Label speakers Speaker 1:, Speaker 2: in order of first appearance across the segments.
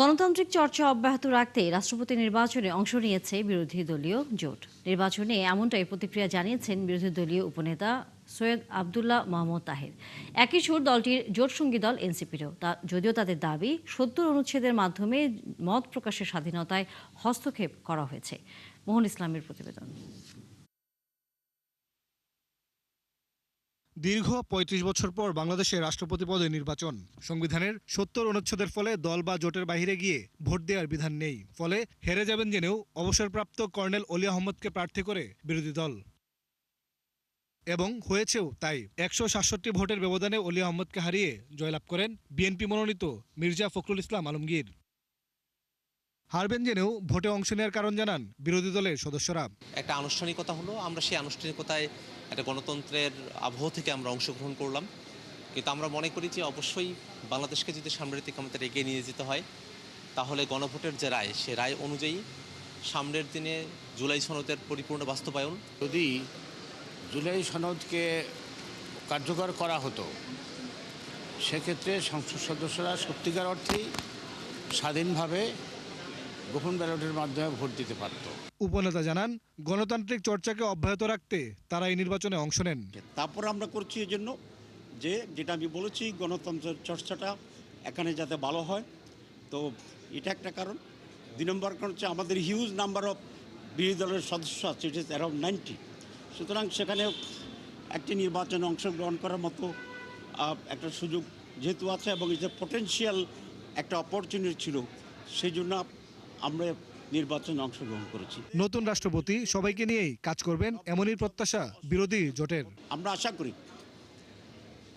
Speaker 1: গণতান্ত্রিক চর্চা অব্যাহত রাখতে রাষ্ট্রপতি নির্বাচনে অংশ নিয়েছে বিরোধী দলীয় জোট। নির্বাচনে এমনটাই প্রতিক্রিয়া জানিয়েছেন বিরোধী দলীয় উপনেতা সৈয়দ আবদুল্লাহ মাহমুদ তাহের। একই সুর দলটির জোটসঙ্গী দল এনসিপিরও। যদিও তাদের দাবি ৭০ অনুচ্ছেদের মাধ্যমে মত প্রকাশের স্বাধীনতায় হস্তক্ষেপ করা হয়েছে। মোহন ইসলামের প্রতিবেদন।
Speaker 2: দীর্ঘ ৩৫ বছর পর বাংলাদেশে রাষ্ট্রপতি পদে নির্বাচন। সংবিধানের ৭০ অনুচ্ছেদের ফলে দল বা জোটের বাইরে গিয়ে ভোট দেওয়ার বিধান নেই। ফলে হেরে যাবেন জেনেও অবসরপ্রাপ্ত কর্নেল অলি আহমদকে প্রার্থী করে বিরোধী দল, এবং হয়েছেও তাই। ১৬৭ ভোটের ব্যবধানে অলি আহমদকে হারিয়ে জয়লাভ করেন বিএনপি মনোনীত মির্জা ফখরুল ইসলাম আলমগীর। হারবেন জেনেও ভোটে অংশ নেওয়ার কারণ জানান বিরোধী দলের সদস্যরা।
Speaker 3: একটা আনুষ্ঠানিকতা হলো, আমরা সেই আনুষ্ঠানিকতায় একটা গণতন্ত্রের আবহ থেকে আমরা অংশগ্রহণ করলাম। কিন্তু আমরা মনে করি যে অবশ্যই বাংলাদেশকে যদি সামনের দিকে আমাদের এগিয়ে নিয়ে যেতে হয়, তাহলে গণভোটের যে রায়, সে রায় অনুযায়ী সামনের দিনে জুলাই সনদের পরিপূর্ণ বাস্তবায়ন।
Speaker 4: যদি জুলাই সনদকে কার্যকর করা হতো, সেক্ষেত্রে সংসদ সদস্যরা সত্যিকার অর্থেই স্বাধীনভাবে গোপন ব্যালটের মাধ্যমে ভোট দিতে পারত।
Speaker 2: উপনেতা জানান, গণতান্ত্রিক চর্চাকে অব্যাহত রাখতে তারা এই নির্বাচনে অংশ নেন।
Speaker 5: তারপর আমরা করছি এই জন্য যেটা আমি বলেছি, গণতন্ত্রের চর্চাটা এখানে যাতে ভালো হয়। তো এটা একটা কারণ। ২ নম্বর কারণ হচ্ছে আমাদের হিউজ নাম্বার অফ বিরোধী দলের সদস্য আছে, ইট ইজ অ্যারাউন্ড 90। সুতরাং সেখানে একটি নির্বাচনে অংশগ্রহণ করার মতো একটা সুযোগ যেহেতু আছে, এবং এটা পটেনশিয়াল একটা অপরচুনিটি ছিল, সেই জন্য আমরা নির্বাচনে অংশগ্রহণ করেছি।
Speaker 2: নতুন রাষ্ট্রপতি সবাইকে নিয়েই কাজ করবেন, এমনই প্রত্যাশা বিরোধী জোটের।
Speaker 5: আমরা আশা করি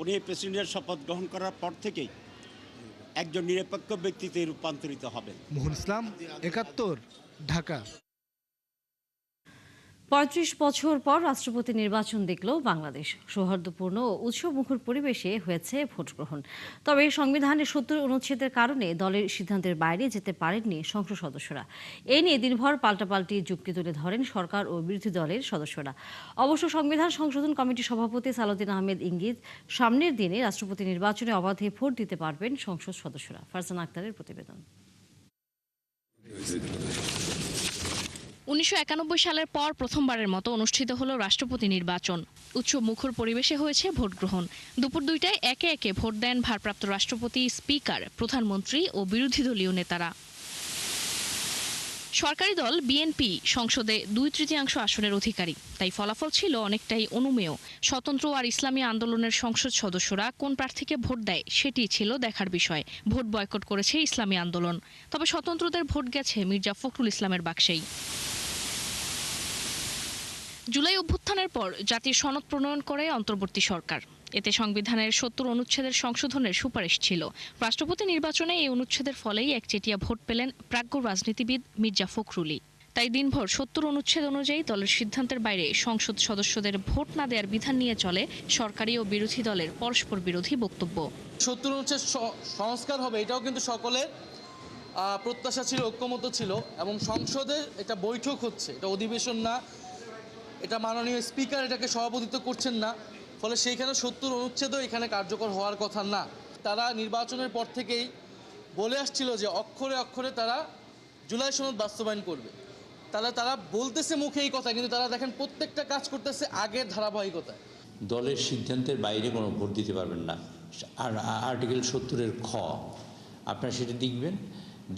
Speaker 5: উনি প্রেসিডেন্টের শপথ গ্রহণ করার পর থেকেই একজন নিরপেক্ষ ব্যক্তিতে রূপান্তরিত হবেন।
Speaker 2: মোহন ইসলাম, ৭১, ঢাকা।
Speaker 1: ৩৫ বছর পর রাষ্ট্রপতি নির্বাচন দেখল বাংলাদেশ। সৌহার্দ্যপূর্ণ ও উৎসবমুখর পরিবেশে হয়েছে ভোট গ্রহণ। তবে সংবিধানের ৭০ অনুচ্ছেদের কারণে দলের সিদ্ধান্তের বাইরে যেতে পারেননি সংসদ সদস্যরা। এ নিয়ে দিনভর পাল্টাপাল্টি যুক্তি তুলে ধরেন সরকার ও বিরোধী দলের সদস্যরা। অবশ্য সংবিধান সংশোধন কমিটির সভাপতি সালাউদ্দিন আহমেদ ইঙ্গিত, সামনের দিনে রাষ্ট্রপতি নির্বাচনে অবাধে ভোট দিতে পারবেন সংসদ সদস্যরা। ফারজানা আক্তারের প্রতিবেদন।
Speaker 6: ১৯৯১ সালের পর প্রথমবারের মতো অনুষ্ঠিত হলো রাষ্ট্রপতি নির্বাচন। উৎসব মুখর পরিবেশে হয়েছে ভোট গ্রহণ। দুপুর ২টায় একে একে ভোট দেন ভারপ্রাপ্ত রাষ্ট্রপতি, স্পিকার, প্রধানমন্ত্রী ও বিরোধী দলীয় নেতারা। সরকারি দল বিএনপি সংসদে ২/৩ আসনের অধিকারী, তাই ফলাফল ছিল অনেকটাই অনুমেয়। স্বতন্ত্র আর ইসলামী আন্দোলনের সংসদ সদস্যরা কোন প্রার্থীকে ভোট দেয় সেটি ছিল দেখার বিষয়। ভোট বয়কট করেছে ইসলামী আন্দোলন, তবে স্বতন্ত্রদের ভোট গেছে মির্জা ফখরুল ইসলামের বাক্সেই। জুলাই অভ্যুত্থানের পর জাতির সনদ প্রণয়ন করে অন্তর্বর্তী সরকার। এতে সংবিধানের ৭০ অনুচ্ছেদের সংশোধনের সুপারিশ ছিল। রাষ্ট্রপতি নির্বাচনে এই অনুচ্ছেদের ফলেই একচেটিয়া ভোট পেলেন প্রাজ্ঞ রাজনীতিবিদ মির্জা ফখরুলই। তাই দিনভর ৭০ অনুচ্ছেদ অনুযায়ী দলের সিদ্ধান্তের বাইরে সংসদ সদস্যদের ভোট না দেওয়ার বিধান নিয়ে চলে সরকারি ও বিরোধী দলের পরস্পর বিরোধী বক্তব্য।
Speaker 7: ৭০ অনুচ্ছেদ সংস্কার হবে, এটাও কিন্তু সকলের প্রত্যাশা ছিল, ঐক্যমত ছিল, এবং সংসদে এটা বৈঠক হচ্ছে, এটা অধিবেশন না। এটা মাননীয় স্পিকার এটাকে সভাপতিত্ব করছেন না, ফলে সেইখানে ৭০ অনুচ্ছেদও এখানে কার্যকর হওয়ার কথা না। তারা নির্বাচনের পর থেকেই বলে আসছিল যে অক্ষরে অক্ষরে তারা জুলাই সনদ বাস্তবায়ন করবে। তাহলে তারা বলতেছে মুখে এই কথা, কিন্তু তারা দেখেন প্রত্যেকটা কাজ করতেছে আগের ধারাবাহিকতায়।
Speaker 8: দলের সিদ্ধান্তের বাইরে কোনো ভোট দিতে পারবেন না। আর আর্টিকেল ৭০-এর খ আপনারা সেটা দেখবেন,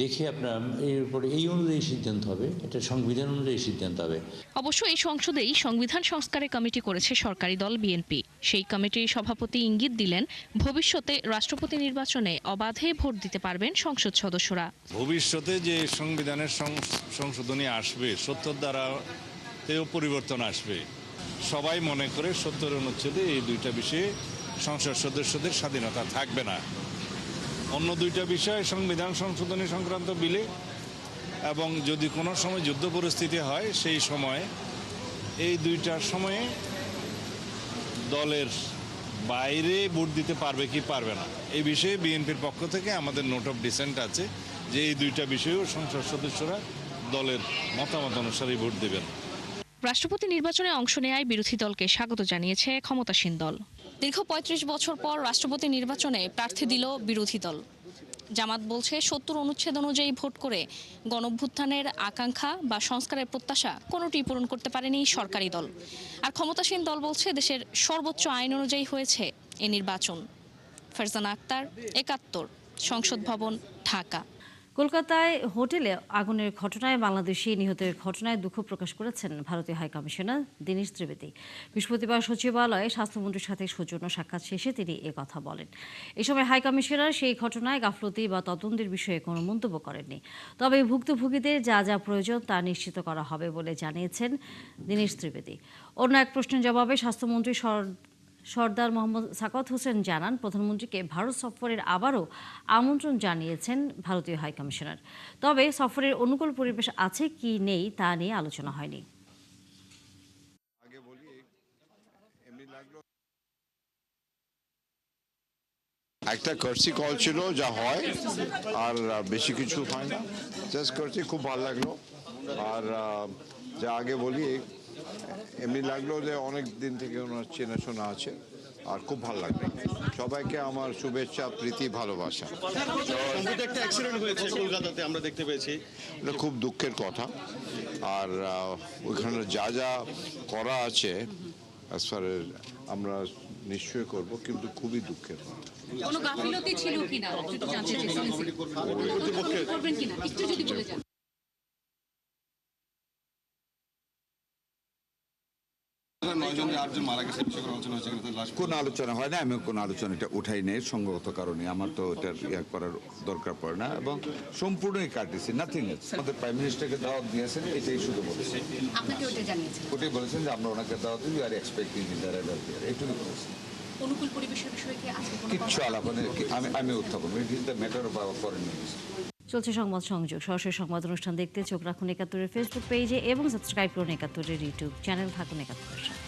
Speaker 8: দেখে আপনার এরপরে এই অনুযায়ী সিদ্ধান্ত হবে, এটা সংবিধান অনুযায়ী সিদ্ধান্ত হবে।
Speaker 6: অবশ্য এই সংসদেই সংবিধান সংস্কারের কমিটি করেছে সরকারি দল বিএনপি। সেই কমিটির সভাপতি ইঙ্গিত দিলেন, ভবিষ্যতে রাষ্ট্রপতি নির্বাচনে অবাধে ভোট দিতে পারবেন সংসদ সদস্যরা।
Speaker 9: ভবিষ্যতে যে সংবিধানের সংশোধনী আসবে, ৭০ দ্বারাতেও পরিবর্তন আসবে। সবাই মনে করে ৭০ অনুচ্ছেদে এই দুইটা বিষয়ে সংসদ সদস্যদের স্বাধীনতা থাকবে না। অন্য দুইটা বিষয় সংবিধান সংশোধনী সংক্রান্ত বিলে, এবং যদি কোনো সময় যুদ্ধ পরিস্থিতি হয় সেই সময় এই দুইটার সময়ে দলের বাইরে ভোট দিতে পারবে কি পারবে না, এই বিষয়ে বিএনপির পক্ষ থেকে আমাদের নোট অফ ডিসেন্ট আছে যে এই দুইটা বিষয়েও সংসদ সদস্যরা দলের মতামত অনুসারে ভোট দেবেন।
Speaker 6: রাষ্ট্রপতি নির্বাচনে অংশ নেওয়ায় বিরোধী দলকে স্বাগত জানিয়েছে ক্ষমতাসীন দল। দীর্ঘ ৩৫ বছর পর রাষ্ট্রপতি নির্বাচনে প্রার্থী দিল বিরোধী দল। জামাত বলছে ৭০ অনুচ্ছেদ অনুযায়ী ভোট করে গণঅভ্যুত্থানের আকাঙ্ক্ষা বা সংস্কারের প্রত্যাশা কোনোটি পূরণ করতে পারেনি সরকারি দল। আর ক্ষমতাসীন দল বলছে দেশের সর্বোচ্চ আইন অনুযায়ী হয়েছে এ নির্বাচন। ফারজানা আক্তার, ৭১, সংসদ ভবন, ঢাকা।
Speaker 1: কলকাতায় হোটেলে আগুনের ঘটনায় বাংলাদেশি নিহতের ঘটনায় দুঃখ প্রকাশ করেছেন ভারতীয় হাইকমিশনার দীনেশ ত্রিবেদী। বৃহস্পতিবার সচিবালয়ে স্বাস্থ্যমন্ত্রীর সাথে সৌজন্য সাক্ষাৎ শেষে তিনি কথা বলেন। এ সময় হাইকমিশনার সেই ঘটনায় গাফলতি বা তদন্তের বিষয়ে কোনো মন্তব্য করেননি। তবে ভুক্তভোগীদের যা যা প্রয়োজন তা নিশ্চিত করা হবে বলে জানিয়েছেন দীনেশ ত্রিবেদী। অন্য এক প্রশ্নের জবাবে স্বাস্থ্যমন্ত্রী সর্দার মোহাম্মদ সাকাওয়াত হোসেন জানান, প্রধানমন্ত্রীকে ভারত সফরের আবারও আমন্ত্রণ জানিয়েছেন ভারতীয় হাইকমিশনার। তবে সফরের অনুকূল পরিবেশ আছে কি নেই তা নিয়ে আলোচনা হয়নি।
Speaker 10: একটা কার্সি কল ছিল, যা হয়, আর বেশি কিছু হয় না। জাস্ট কার্সি, খুব ভালো লাগলো। আর যা আগে বলি, এমনি লাগলো যে অনেক দিন থেকে ওনার চেনাশোনা আছে, আর খুব ভালো লাগলো। সবাইকে আমার শুভেচ্ছা, প্রীতি, ভালোবাসা।
Speaker 11: একটা অ্যাক্সিডেন্ট হয়েছে কলকাতাতে, আমরা দেখতে পেয়েছি।
Speaker 10: এটা খুব দুঃখের কথা। আর ওইখানে যা যা করা আছে অ্যাজ ফার আমরা নিশ্চয়ই করব, কিন্তু খুবই দুঃখের কথা।
Speaker 12: কোনো গাফিলতি ছিল কিনা একটু জানতে চাইছিলেন, করবেন কিনা একটু যদি বলে যান।
Speaker 13: কোন আলোচনা হয় না, আমি কোন আলোচনা এটা উঠাই নেই সঙ্গত কারণে। আমার তো এটার করার দরকার পড়ে না, এবং সম্পূর্ণই কাটিয়েছি, নাথিং এলস। আমাদের প্রাইম মিনিস্টারকে দাওয়াত দিয়েছেন, এটাই শুধু বলেছেন।
Speaker 12: আপনাকে ওটা জানিয়েছেন?
Speaker 13: ওটাই বলেছেন যে আমরা ওনাকে দাওয়াত দিই, আর expecting in the rival here, এইটুকু বলেছেন।
Speaker 12: অনুকূল পরিবেশের বিষয়ে কি আজকে কোনো
Speaker 13: কিচ্ছু আলাপনে আমি উত্থাপন, it is the matter of our foreign minister.
Speaker 1: চলছে সংবাদ সংযোগ। সরাসরি সংবাদ অনুষ্ঠান দেখতে চোখ রাখুন ৭১-এর ফেসবুক পেজে এবং সাবস্ক্রাইব করুন ৭১-এর ইউটিউব চ্যানেল। থাকুন ৭১-এর সাথে।